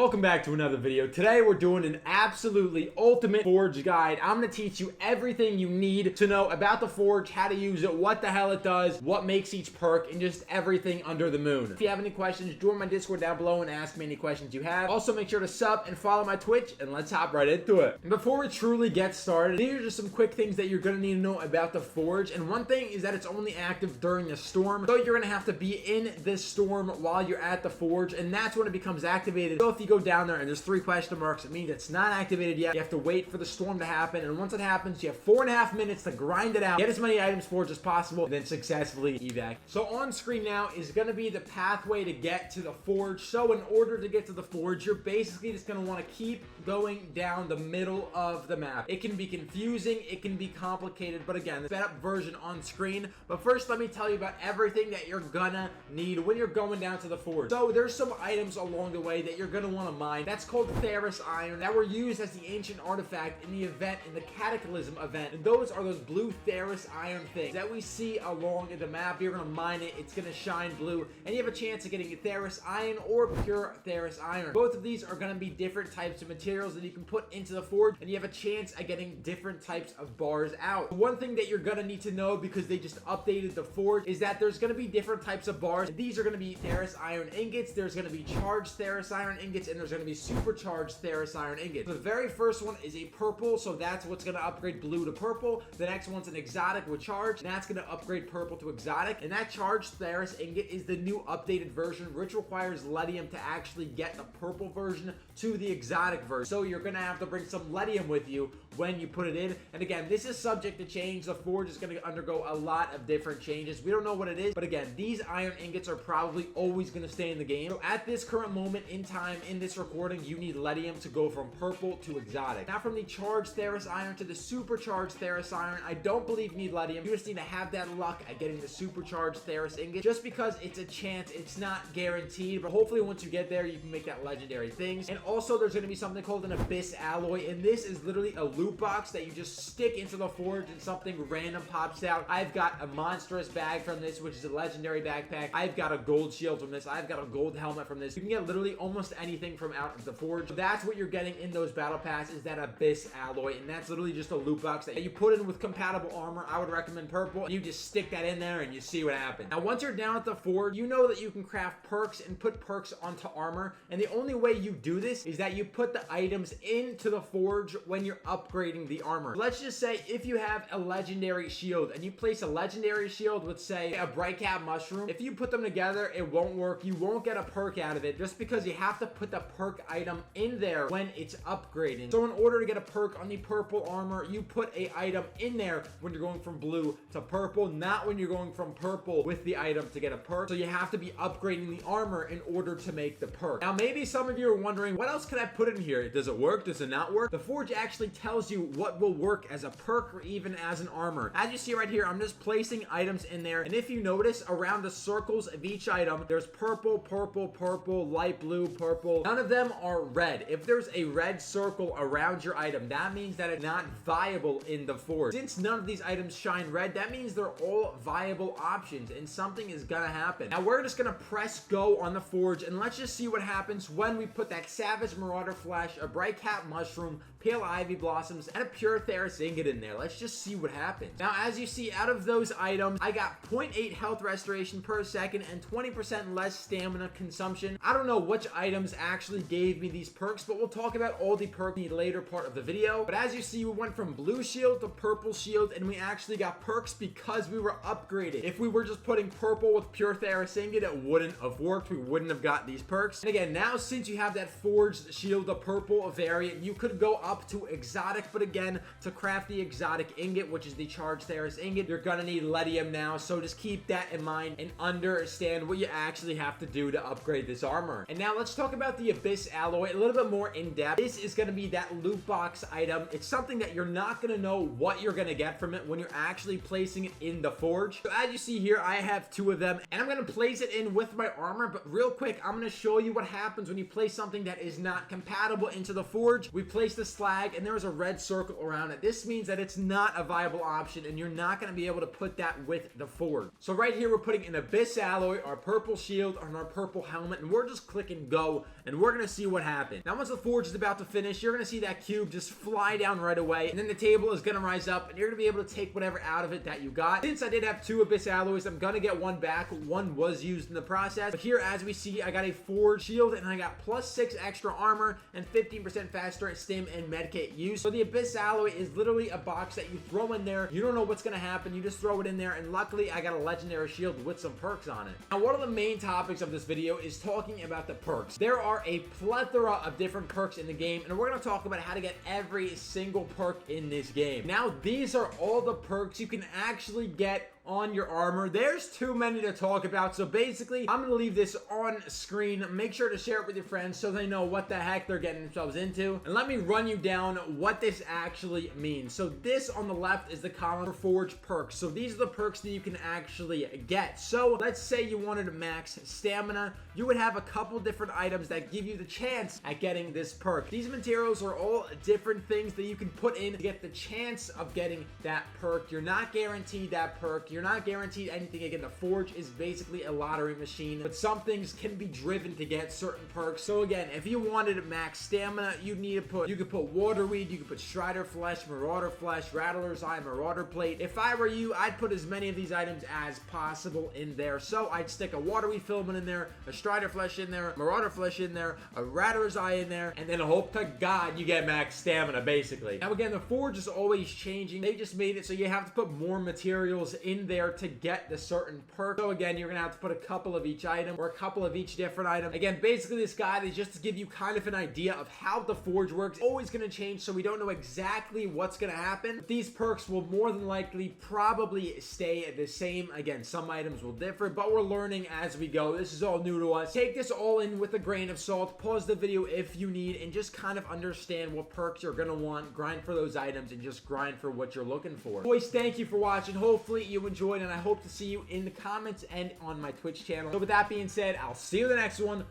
Welcome back to another video. Today we're doing an absolutely ultimate forge guide. I'm going to teach you everything you need to know about the forge, how to use it, what the hell it does, what makes each perk, and just everything under the moon. If you have any questions, join my Discord down below and ask me any questions you have. Also, make sure to sub and follow my Twitch, and let's hop right into it. And before we truly get started, these are just some quick things that you're going to need to know about the forge. And one thing is that it's only active during the storm, so you're going to have to be in this storm while you're at the forge, and that's when it becomes activated. So if you go down there and there's 3 question marks, it means it's not activated yet. You have to wait for the storm to happen, and once it happens, you have 4.5 minutes to grind it out, get as many items forged as possible, and then successfully evac. So on screen now is going to be the pathway to get to the forge. So in order to get to the forge, you're basically just going to want to keep going down the middle of the map. It can be confusing, it can be complicated, but again, the sped up version on screen. But first, let me tell you about everything that you're gonna need when you're going down to the forge. So there's some items along the way that you're gonna want to mine. That's called ferrous iron, that were used as the ancient artifact in the event, in the cataclysm event. And those are those blue ferrous iron things that we see along the map. You're gonna mine it, it's gonna shine blue, and you have a chance of getting ferrous iron or pure ferrous iron. Both of these are gonna be different types of materials that you can put into the forge, and you have a chance of getting different types of bars out. One thing that you're gonna need to know, because they just updated the forge, is that there's gonna be different types of bars. And these are gonna be ferrous iron ingots, there's gonna be charged ferrous iron ingots, and there's going to be supercharged ferrous iron ingots. So the very first one is a purple, so that's what's going to upgrade blue to purple. The next one's an exotic with charge, and that's going to upgrade purple to exotic. And that charged ferrous ingot is the new updated version, which requires leadium to actually get the purple version to the exotic version. So you're going to have to bring some leadium with you when you put it in. And again, this is subject to change. The forge is going to undergo a lot of different changes. We don't know what it is, but again, these iron ingots are probably always going to stay in the game. So at this current moment in time in this recording, you need leadium to go from purple to exotic. Now, from the charged ferrous iron to the supercharged ferrous iron, I don't believe you need leadium. You just need to have that luck at getting the supercharged ferrous ingot, just because it's a chance. It's not guaranteed, but hopefully once you get there, you can make that legendary things. And also, there's going to be something called an abyss alloy, and this is literally a loot box that you just stick into the forge and something random pops out. I've got a monstrous bag from this, which is a legendary backpack. I've got a gold shield from this. I've got a gold helmet from this. You can get literally almost anything from out of the forge. So that's what you're getting in those battle pass, is that abyss alloy, and that's literally just a loot box that you put in with compatible armor. I would recommend purple, and you just stick that in there and you see what happens. Now, once you're down at the forge, you know that you can craft perks and put perks onto armor, and the only way you do this is that you put the items into the forge when you're upgrading the armor. Let's just say if you have a legendary shield and you place a legendary shield with, say, a bright cap mushroom, if you put them together, it won't work. You won't get a perk out of it, just because you have to put the perk item in there when it's upgrading. So in order to get a perk on the purple armor, you put a item in there when you're going from blue to purple, not when you're going from purple with the item to get a perk. So you have to be upgrading the armor in order to make the perk. Now, maybe some of you are wondering, what else could I put in here? Does it work? Does it not work? The forge actually tells you what will work as a perk or even as an armor. As you see right here, I'm just placing items in there, and if you notice, around the circles of each item, there's purple, purple, purple, light blue, purple. None of them are red. If there's a red circle around your item, that means that it's not viable in the forge. Since none of these items shine red, that means they're all viable options, and something is gonna happen. Now, we're just gonna press go on the forge, and let's just see what happens when we put that savage marauder flesh, a bright cap mushroom, pale ivy blossoms, and a pure ferrous ingot in there. Let's just see what happens. Now, as you see, out of those items, I got 0.8 health restoration per second and 20% less stamina consumption. I don't know which items actually gave me these perks, but we'll talk about all the perks in the later part of the video. But as you see, we went from blue shield to purple shield, and we actually got perks because we were upgraded. If we were just putting purple with pure ferrous ingot, it wouldn't have worked. We wouldn't have got these perks. And again, now since you have that forged shield, the purple variant, you could go up to exotic, but again, to craft the exotic ingot, which is the charged ferrous ingot, you're gonna need leadium now. So just keep that in mind and understand what you actually have to do to upgrade this armor. And now let's talk about the abyss alloy a little bit more in depth. This is going to be that loot box item. It's something that you're not going to know what you're going to get from it when you're actually placing it in the forge. So as you see here, I have 2 of them, and I'm going to place it in with my armor. But real quick, I'm going to show you what happens when you place something that is not compatible into the forge. We place the slag, and there's a red circle around it. This means that it's not a viable option, and you're not going to be able to put that with the forge. So right here, we're putting an abyss alloy, our purple shield, and our purple helmet, and we're just clicking go, and and we're gonna see what happened. Now, once the forge is about to finish, you're gonna see that cube just fly down right away, and then the table is gonna rise up, and you're gonna be able to take whatever out of it that you got. Since I did have 2 Abyss alloys, I'm gonna get 1 back. 1 was used in the process, but here, as we see, I got a forge shield, and I got +6 extra armor and 15% faster stim and medkit use. So the Abyss alloy is literally a box that you throw in there. You don't know what's gonna happen. You just throw it in there, and luckily, I got a legendary shield with some perks on it. Now, one of the main topics of this video is talking about the perks. There are a plethora of different perks in the game, and we're gonna talk about how to get every single perk in this game. Now, these are all the perks you can actually get on your armor. There's too many to talk about, so basically I'm gonna leave this on screen. Make sure to share it with your friends so they know what the heck they're getting themselves into, and let me run you down what this actually means. So this on the left is the column for forge perks. So these are the perks that you can actually get. So let's say you wanted to max stamina, you would have a couple different items that give you the chance at getting this perk. These materials are all different things that you can put in to get the chance of getting that perk. You're not guaranteed that perk. You're not guaranteed anything. Again, the forge is basically a lottery machine, but some things can be driven to get certain perks. So again, if you wanted max stamina, you could put water weed, you could put strider flesh, marauder flesh, rattler's eye, marauder plate. If I were you, I'd put as many of these items as possible in there. So I'd stick a water weed filament in there, a strider flesh in there, marauder flesh in there, a rattler's eye in there, and then hope to God you get max stamina, basically. Now again, the forge is always changing. They just made it so you have to put more materials in there to get the certain perk. So again, you're gonna have to put a couple of each item or a couple of each different item. Again, basically this guide is just to give you kind of an idea of how the forge works. Always gonna change, so we don't know exactly what's gonna happen. These perks will more than likely probably stay the same. Again, some items will differ, but we're learning as we go. This is all new to us. Take this all in with a grain of salt. Pause the video if you need, and just kind of understand what perks you're gonna want. Grind for those items and just grind for what you're looking for. Boys, thank you for watching. Hopefully you enjoyed, and I hope to see you in the comments and on my Twitch channel. So with that being said, I'll see you in the next one.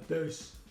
Peace.